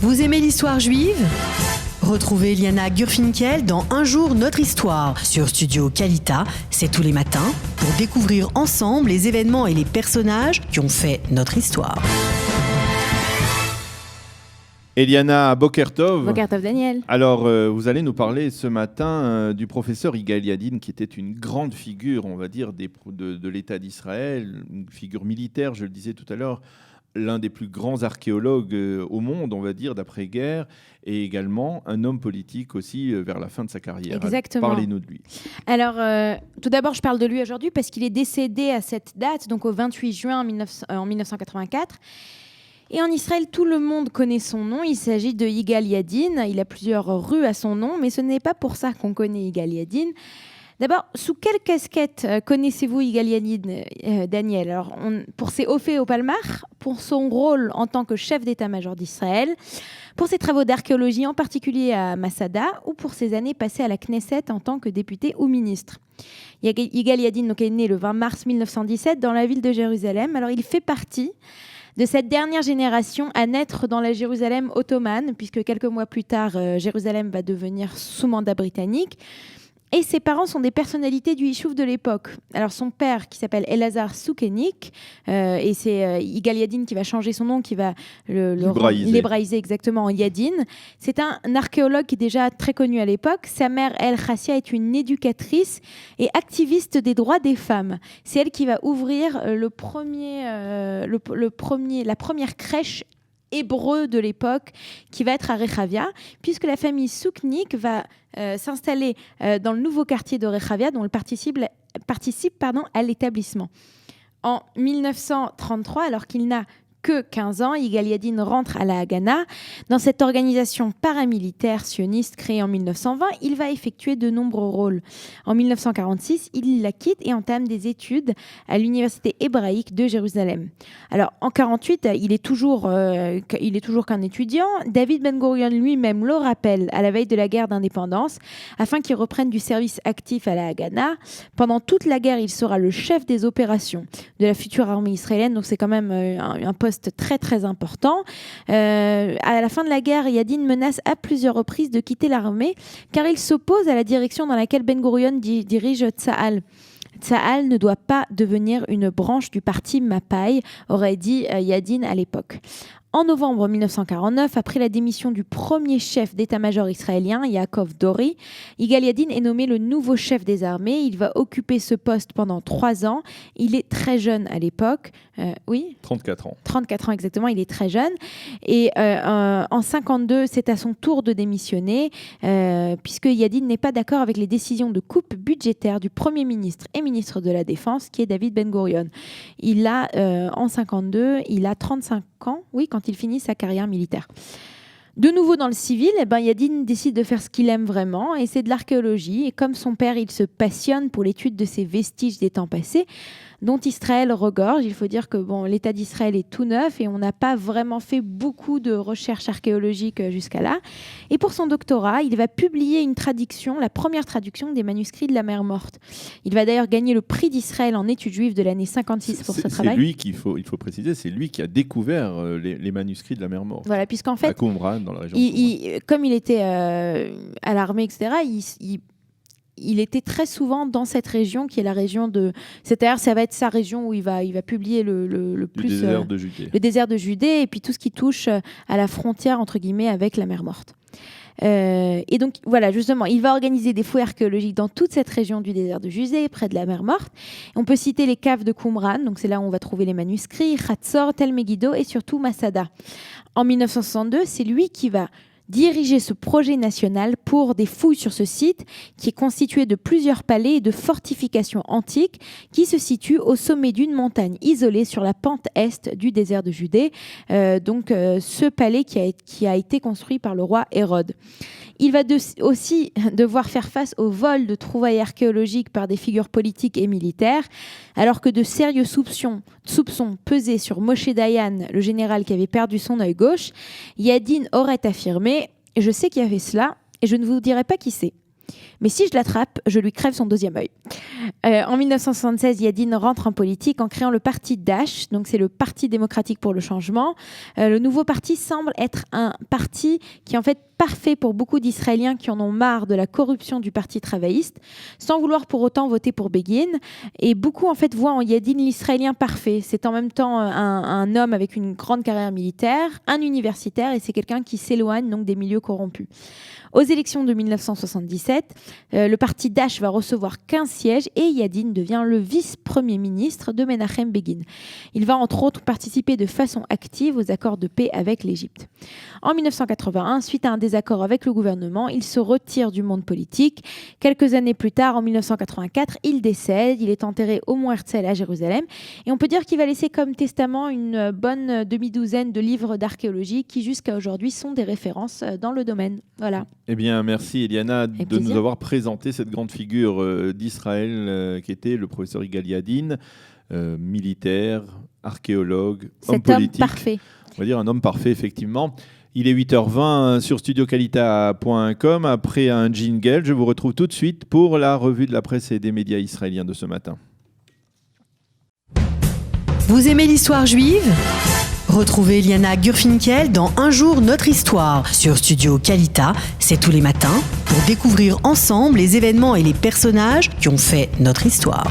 Vous aimez l'histoire juive ? Retrouvez Liana Gurfinkel dans Un jour notre histoire sur Studio Kalita, c'est tous les matins, pour découvrir ensemble les événements et les personnages qui ont fait notre histoire. Eliana Bokertov. Bokertov Daniel. Alors, vous allez nous parler ce matin du professeur Yigael Yadin, qui était une grande figure, on va dire, de l'État d'Israël, une figure militaire, je le disais tout à l'heure, l'un des plus grands archéologues au monde, on va dire, d'après-guerre, et également un homme politique aussi vers la fin de sa carrière. Exactement. Parlez-nous de lui. Alors, tout d'abord, je parle de lui aujourd'hui parce qu'il est décédé à cette date, donc au 28 juin en 1984. Et en Israël, tout le monde connaît son nom. Il s'agit de Yigael Yadin. Il a plusieurs rues à son nom, mais ce n'est pas pour ça qu'on connaît Yigael Yadin. D'abord, sous quelle casquette connaissez-vous Yigael Yadin, Daniel ? Alors, pour ses hauts faits au Palmar, pour son rôle en tant que chef d'état-major d'Israël, pour ses travaux d'archéologie, en particulier à Masada, ou pour ses années passées à la Knesset en tant que député ou ministre. Yigael Yadin donc, est né le 20 mars 1917 dans la ville de Jérusalem. Alors, il fait partie de cette dernière génération à naître dans la Jérusalem ottomane, puisque quelques mois plus tard, Jérusalem va devenir sous mandat britannique. Et ses parents sont des personnalités du Yishuv de l'époque. Alors son père, qui s'appelle Elazar Soukenik, et c'est Yigael Yadin qui va changer son nom, qui va l'hébraïser exactement en Yadin. C'est un archéologue qui est déjà très connu à l'époque. Sa mère, El Chassia, est une éducatrice et activiste des droits des femmes. C'est elle qui va ouvrir la première crèche hébreu de l'époque qui va être à Rechavia, puisque la famille Souknik va s'installer dans le nouveau quartier de Rechavia, dont elle participe à l'établissement. En 1933, alors qu'il n'a que 15 ans, Yigael Yadin rentre à la Haganah. Dans cette organisation paramilitaire sioniste créée en 1920, il va effectuer de nombreux rôles. En 1946, il la quitte et entame des études à l'université hébraïque de Jérusalem. Alors, en 1948, il est toujours qu'un étudiant. David Ben Gurion lui-même le rappelle à la veille de la guerre d'indépendance afin qu'il reprenne du service actif à la Haganah. Pendant toute la guerre, il sera le chef des opérations de la future armée israélienne, donc c'est quand même un poste très très important. À la fin de la guerre, Yadin menace à plusieurs reprises de quitter l'armée car il s'oppose à la direction dans laquelle Ben Gurion dirige Tsahal. Tsahal ne doit pas devenir une branche du parti Mapai, aurait dit Yadin à l'époque. En novembre 1949, après la démission du premier chef d'état-major israélien, Yaakov Dori, Yigael Yadin est nommé le nouveau chef des armées. Il va occuper ce poste pendant 3 ans. Il est très jeune à l'époque. 34 ans. 34 ans exactement, il est très jeune. Et en 1952, c'est à son tour de démissionner, puisque Yadin n'est pas d'accord avec les décisions de coupe budgétaire du Premier ministre et ministre de la Défense, qui est David Ben Gurion. Il a, en 1952, il a 35 ans, quand il finit sa carrière militaire. De nouveau dans le civil, Yadin décide de faire ce qu'il aime vraiment, et c'est de l'archéologie. Et comme son père, il se passionne pour l'étude de ces vestiges des temps passés, dont Israël regorge. Il faut dire que l'État d'Israël est tout neuf et on n'a pas vraiment fait beaucoup de recherches archéologiques jusqu'à là. Et pour son doctorat, il va publier une traduction, la première traduction des manuscrits de la Mer Morte. Il va d'ailleurs gagner le prix d'Israël en études juives de l'année 56 pour ce travail. C'est lui il faut préciser, c'est lui qui a découvert les manuscrits de la Mer Morte. Voilà, puisqu'en fait, à Qumran, dans la région de Qumran. Comme il était à l'armée, etc., il était très souvent dans cette région qui est la région de... C'est-à-dire, ça va être sa région où il va publier le plus... Désert de Judée. Le désert de Judée, et puis tout ce qui touche à la frontière, entre guillemets, avec la Mer Morte. Et donc, voilà, justement, il va organiser des fouilles archéologiques dans toute cette région du désert de Judée, près de la Mer Morte. On peut citer les caves de Qumran, donc c'est là où on va trouver les manuscrits, Hatzor, Tel Megiddo et surtout Masada. En 1962, c'est lui qui va diriger ce projet national pour des fouilles sur ce site qui est constitué de plusieurs palais et de fortifications antiques qui se situent au sommet d'une montagne isolée sur la pente est du désert de Judée. Ce palais qui a été construit par le roi Hérode. Il va aussi devoir faire face au vol de trouvailles archéologiques par des figures politiques et militaires, alors que de sérieux soupçons pesaient sur Moshe Dayan, le général qui avait perdu son œil gauche. Yadin aurait affirmé « Je sais qui a fait cela et je ne vous dirai pas qui c'est ». Mais si je l'attrape, je lui crève son deuxième œil. En 1976, Yadin rentre en politique en créant le parti Dash, donc c'est le Parti démocratique pour le changement. Le nouveau parti semble être un parti qui est en fait parfait pour beaucoup d'Israéliens qui en ont marre de la corruption du parti travailliste, sans vouloir pour autant voter pour Begin. Et beaucoup en fait voient en Yadin l'Israélien parfait. C'est en même temps un homme avec une grande carrière militaire, un universitaire, et c'est quelqu'un qui s'éloigne donc des milieux corrompus. Aux élections de 1977, le parti Dash va recevoir 15 sièges et Yadin devient le vice-premier ministre de Menachem Begin. Il va entre autres participer de façon active aux accords de paix avec l'Égypte. En 1981, suite à un désaccord avec le gouvernement, il se retire du monde politique. Quelques années plus tard, en 1984, il décède. Il est enterré au Mont Herzl à Jérusalem. Et on peut dire qu'il va laisser comme testament une bonne demi-douzaine de livres d'archéologie qui, jusqu'à aujourd'hui, sont des références dans le domaine. Voilà. Eh bien, merci Eliana de nous avoir présenté cette grande figure d'Israël qui était le professeur Yigal Yadin, militaire, archéologue, homme politique. Homme parfait. On va dire un homme parfait, effectivement. Il est 8h20 sur studiocalita.com. Après un jingle, je vous retrouve tout de suite pour la revue de la presse et des médias israéliens de ce matin. Vous aimez l'histoire juive ? Retrouvez Liana Gurfinkel dans Un jour notre histoire sur Studio Kalita, c'est tous les matins, pour découvrir ensemble les événements et les personnages qui ont fait notre histoire.